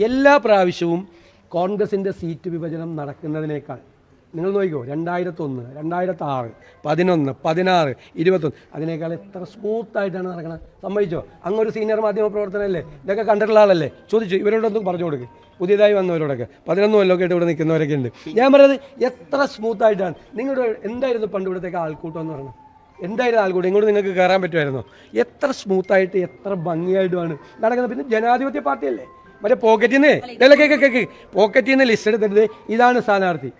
എല്ലാ പ്രാവശ്യവും കോൺഗ്രസിൻ്റെ സീറ്റ് വിഭജനം നടക്കുന്നതിനേക്കാൾ നിങ്ങൾ നോക്കിക്കോ 2001, 2006, 11, 16, 21 അതിനേക്കാൾ എത്ര സ്മൂത്തായിട്ടാണ് നടക്കുന്നത്. സമ്മതിച്ചോ? അങ്ങൊരു സീനിയർ മാധ്യമ പ്രവർത്തനമല്ലേ, ഇതൊക്കെ കണ്ടിട്ടുള്ള ആളല്ലേ? ചോദിച്ചു ഇവരോടൊന്നും പറഞ്ഞു കൊടുക്കുക, പുതിയതായി വന്നവരോടൊക്കെ 11 കൊല്ലമൊക്കെ ആയിട്ട് ഇവിടെ നിൽക്കുന്നവരൊക്കെ ഉണ്ട്. ഞാൻ പറയുന്നത് എത്ര സ്മൂത്തായിട്ടാണ്. നിങ്ങളുടെ എന്തായിരുന്നു പണ്ട് ഇവിടത്തേക്ക് ആൾക്കൂട്ടം എന്ന് പറയുന്നത്? എന്തായിരുന്നു ആൾക്കൂട്ടം? ഇങ്ങോട്ട് നിങ്ങൾക്ക് കയറാൻ പറ്റുമായിരുന്നോ? എത്ര സ്മൂത്തായിട്ട് എത്ര ഭംഗിയായിട്ടുമാണ് നടക്കുന്നത്. പിന്നെ ജനാധിപത്യ പാർട്ടിയല്ലേ, മറ്റേ പോക്കറ്റിൽ നിന്ന് പോക്കറ്റിൽ നിന്ന് ലിസ്റ്റ് എടുത്തിട്ട് ഇതാണ് സ്ഥാനാർത്ഥി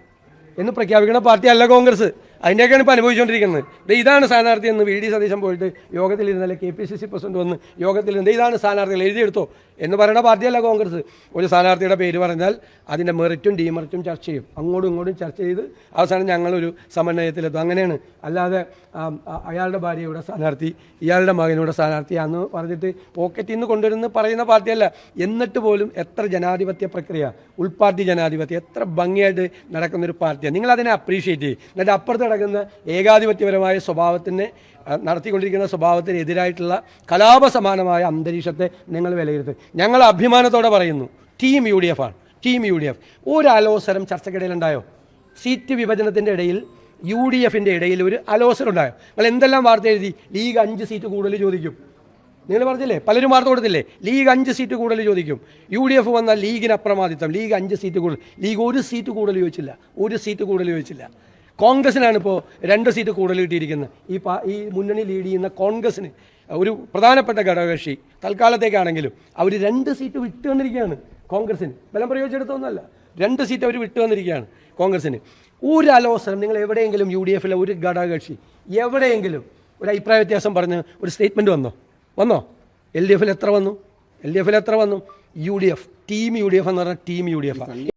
എന്ന് പ്രഖ്യാപിക്കുന്ന പാർട്ടിയല്ല കോൺഗ്രസ്. അതിൻ്റെയൊക്കെയാണ് ഇപ്പോൾ അനുഭവിച്ചുകൊണ്ടിരിക്കുന്നത്. ഇതാണ് സ്ഥാനാർത്ഥി എന്ന് വി ഡി സതീശൻ പോയിട്ട് യോഗത്തിലിരുന്നല്ലേ KPCC പ്രസിഡന്റ് വന്ന് യോഗത്തിലിരുന്ന് ഇതാണ് സ്ഥാനാർത്ഥികൾ എഴുതിയെടുത്തോ എന്ന് പറയുന്ന പാർട്ടിയല്ല കോൺഗ്രസ്. ഒരു സ്ഥാനാർത്ഥിയുടെ പേര് പറഞ്ഞാൽ അതിൻ്റെ മെറിറ്റും ഡീമെറിറ്റും ചർച്ച ചെയ്യും, അങ്ങോട്ടും ഇങ്ങോട്ടും ചർച്ച ചെയ്ത് അവസാനം ഞങ്ങളൊരു സമന്വയത്തിലെത്തും. അങ്ങനെയാണ്. അല്ലാതെ അയാളുടെ ഭാര്യയുടെ സ്ഥാനാർത്ഥി, ഇയാളുടെ മകനോട് സ്ഥാനാർത്ഥിയാണെന്ന് പറഞ്ഞിട്ട് പോക്കറ്റിൽ നിന്ന് കൊണ്ടുവരുന്ന പറയുന്ന പാർട്ടിയല്ല. എന്നിട്ട് പോലും എത്ര ജനാധിപത്യ പ്രക്രിയ, ഉൾപാർട്ടി ജനാധിപത്യം എത്ര ഭംഗിയായിട്ട് നടക്കുന്നൊരു പാർട്ടിയാണ്. നിങ്ങളതിനെ അപ്രീഷിയേറ്റ് ചെയ്യും. എന്നിട്ട് അപ്പുറത്ത് നടക്കുന്ന ഏകാധിപത്യപരമായ സ്വഭാവത്തിന് നടത്തിക്കൊണ്ടിരിക്കുന്ന സ്വഭാവത്തിനെതിരായിട്ടുള്ള കലാപസമാനമായ അന്തരീക്ഷത്തെ നിങ്ങൾ വിലയിരുത്തും. ഞങ്ങൾ അഭിമാനത്തോടെ പറയുന്നു, ടീം UDF ആണ്. ടീം UDF ഒരു അലോസരം ചർച്ചയ്ക്കിടയിലുണ്ടായോ? സീറ്റ് വിഭജനത്തിൻ്റെ ഇടയിൽ UDFിൻ്റെ ഇടയിൽ ഒരു അലോസരം ഉണ്ടായോ? നിങ്ങൾ എന്തെല്ലാം വാർത്ത എഴുതി? ലീഗ് 5 സീറ്റ് കൂടുതൽ ചോദിക്കും. നിങ്ങൾ പറഞ്ഞില്ലേ, പലരും വാർത്ത കൊടുത്തില്ലേ, ലീഗ് 5 സീറ്റ് കൂടുതൽ ചോദിക്കും. UDF വന്നാൽ ലീഗിന് അപ്രമാദിത്വം, ലീഗ് 5 സീറ്റ് കൂടുതൽ. ലീഗ് 1 സീറ്റ് കൂടുതൽ ചോദിച്ചില്ല, 1 സീറ്റ് കൂടുതൽ ചോദിച്ചില്ല. കോൺഗ്രസിനാണ് ഇപ്പോൾ 2 സീറ്റ് കൂടുതൽ കിട്ടിയിരിക്കുന്നത്. ഈ മുന്നണി ലീഡ് ചെയ്യുന്ന കോൺഗ്രസിന് ഒരു പ്രധാനപ്പെട്ട ഘടകകക്ഷി തൽക്കാലത്തേക്കാണെങ്കിലും അവർ 2 സീറ്റ് വിട്ടു വന്നിരിക്കുകയാണ്. കോൺഗ്രസിന് ബലം പ്രയോഗിച്ചെടുത്തൊന്നുമല്ല, 2 സീറ്റ് അവർ വിട്ടു വന്നിരിക്കുകയാണ് കോൺഗ്രസിന്. ഒരു അലോസരം നിങ്ങൾ എവിടെയെങ്കിലും UDFിലെ ഒരു ഘടകകക്ഷി എവിടെയെങ്കിലും ഒരു അഭിപ്രായ വ്യത്യാസം പറഞ്ഞ് ഒരു സ്റ്റേറ്റ്മെൻറ്റ് വന്നോ? LDFിൽ എത്ര വന്നു? UDF ടീം UDF എന്ന് പറഞ്ഞാൽ ടീം UDF ആണ്.